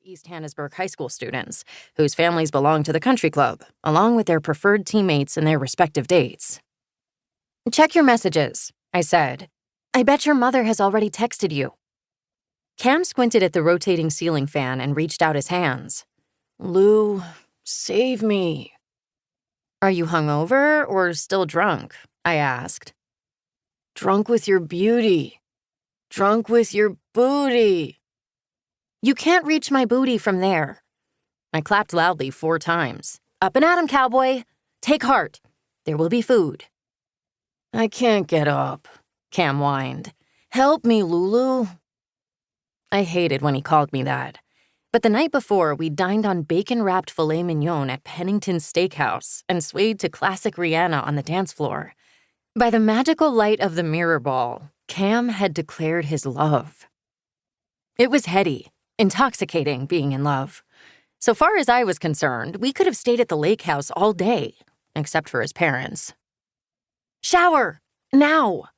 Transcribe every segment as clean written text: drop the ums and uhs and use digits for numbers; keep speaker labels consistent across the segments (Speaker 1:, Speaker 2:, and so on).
Speaker 1: East Hannesburg High School students, whose families belong to the country club, along with their preferred teammates and their respective dates. "Check your messages," I said. "I bet your mother has already texted you." Cam squinted at the rotating ceiling fan and reached out his hands. "Lou, save me." "Are you hungover or still drunk?" I asked. "Drunk with your beauty. Drunk with your booty." "You can't reach my booty from there." I clapped loudly 4 times. "Up and at 'em, cowboy. Take heart. There will be food." "I can't get up," Cam whined. "Help me, Lulu." I hated when he called me that. But the night before, we dined on bacon-wrapped filet mignon at Pennington's Steakhouse and swayed to classic Rihanna on the dance floor. By the magical light of the mirror ball, Cam had declared his love. It was heady, intoxicating being in love. So far as I was concerned, we could have stayed at the lake house all day, except for his parents. "Shower! Now!"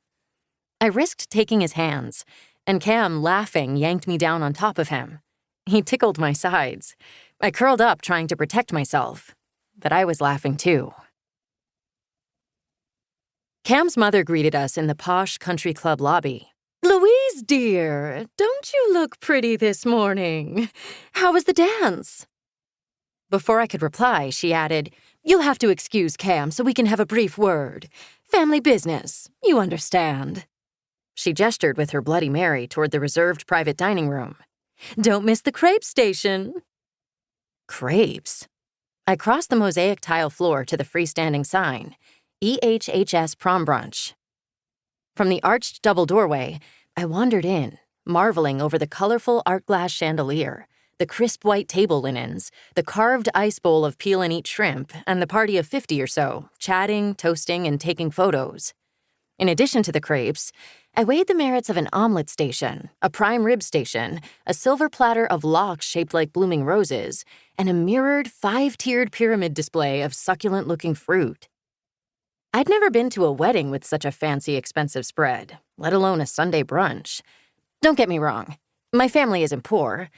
Speaker 1: I risked taking his hands, and Cam, laughing, yanked me down on top of him. He tickled my sides. I curled up, trying to protect myself, but I was laughing too. Cam's mother greeted us in the posh country club lobby. "Louise, dear, don't you look pretty this morning? How was the dance?" Before I could reply, she added, "You'll have to excuse Cam so we can have a brief word. Family business, you understand." She gestured with her Bloody Mary toward the reserved private dining room. "Don't miss the crepe station." Crepes? I crossed the mosaic tile floor to the freestanding sign, EHHS Prom Brunch. From the arched double doorway, I wandered in, marveling over the colorful art glass chandelier, the crisp white table linens, the carved ice bowl of peel-and-eat shrimp, and the party of 50 or so, chatting, toasting, and taking photos. In addition to the crepes, I weighed the merits of an omelet station, a prime rib station, a silver platter of lox shaped like blooming roses, and a mirrored 5-tiered pyramid display of succulent-looking fruit. I'd never been to a wedding with such a fancy, expensive spread, let alone a Sunday brunch. Don't get me wrong, my family isn't poor.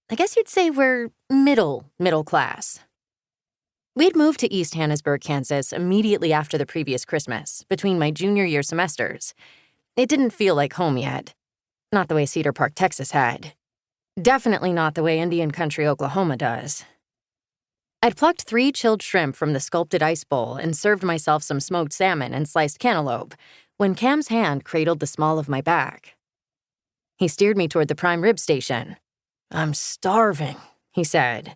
Speaker 1: I guess you'd say we're middle class. We'd moved to East Hannesburg, Kansas immediately after the previous Christmas, between my junior year semesters. It didn't feel like home yet. Not the way Cedar Park, Texas had. Definitely not the way Indian Country, Oklahoma does. I'd plucked 3 chilled shrimp from the sculpted ice bowl and served myself some smoked salmon and sliced cantaloupe when Cam's hand cradled the small of my back. He steered me toward the prime rib station. "I'm starving," he said.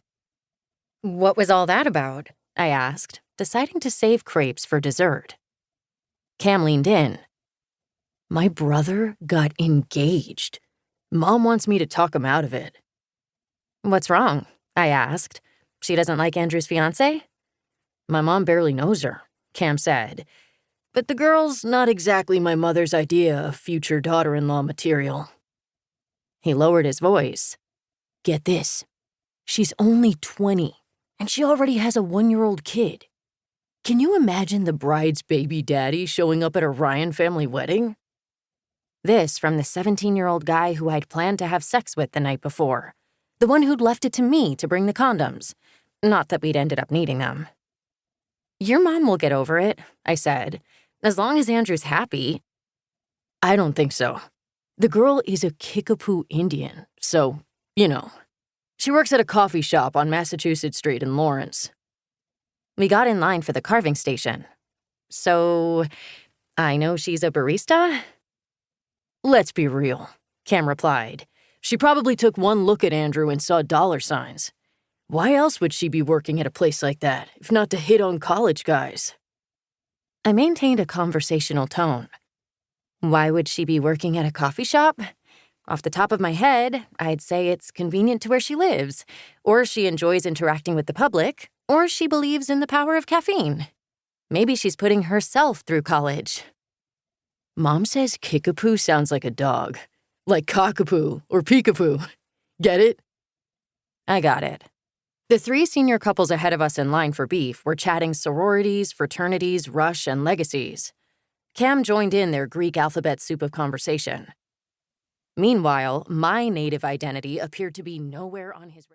Speaker 1: "What was all that about?" I asked, deciding to save crepes for dessert. Cam leaned in. "My brother got engaged. Mom wants me to talk him out of it." "What's wrong?" I asked. "She doesn't like Andrew's fiancé?" "My mom barely knows her," Cam said. "But the girl's not exactly my mother's idea of future daughter-in-law material." He lowered his voice. "Get this. She's only 20, and she already has a 1-year-old kid. Can you imagine the bride's baby daddy showing up at a Ryan family wedding?" This from the 17-year-old guy who I'd planned to have sex with the night before. The one who'd left it to me to bring the condoms. Not that we'd ended up needing them. "Your mom will get over it," I said. "As long as Andrew's happy." "I don't think so. The girl is a Kickapoo Indian, so, you know. She works at a coffee shop on Massachusetts Street in Lawrence." We got in line for the carving station. "So, I know she's a barista?" "Let's be real," Cam replied. "She probably took one look at Andrew and saw dollar signs. Why else would she be working at a place like that, if not to hit on college guys?" I maintained a conversational tone. "Why would she be working at a coffee shop? Off the top of my head, I'd say it's convenient to where she lives, or she enjoys interacting with the public, or she believes in the power of caffeine. Maybe she's putting herself through college." "Mom says Kickapoo sounds like a dog. Like cockapoo or peekapoo. Get it?" I got it. The 3 senior couples ahead of us in line for beef were chatting sororities, fraternities, rush, and legacies. Cam joined in their Greek alphabet soup of conversation. Meanwhile, my native identity appeared to be nowhere on his radar.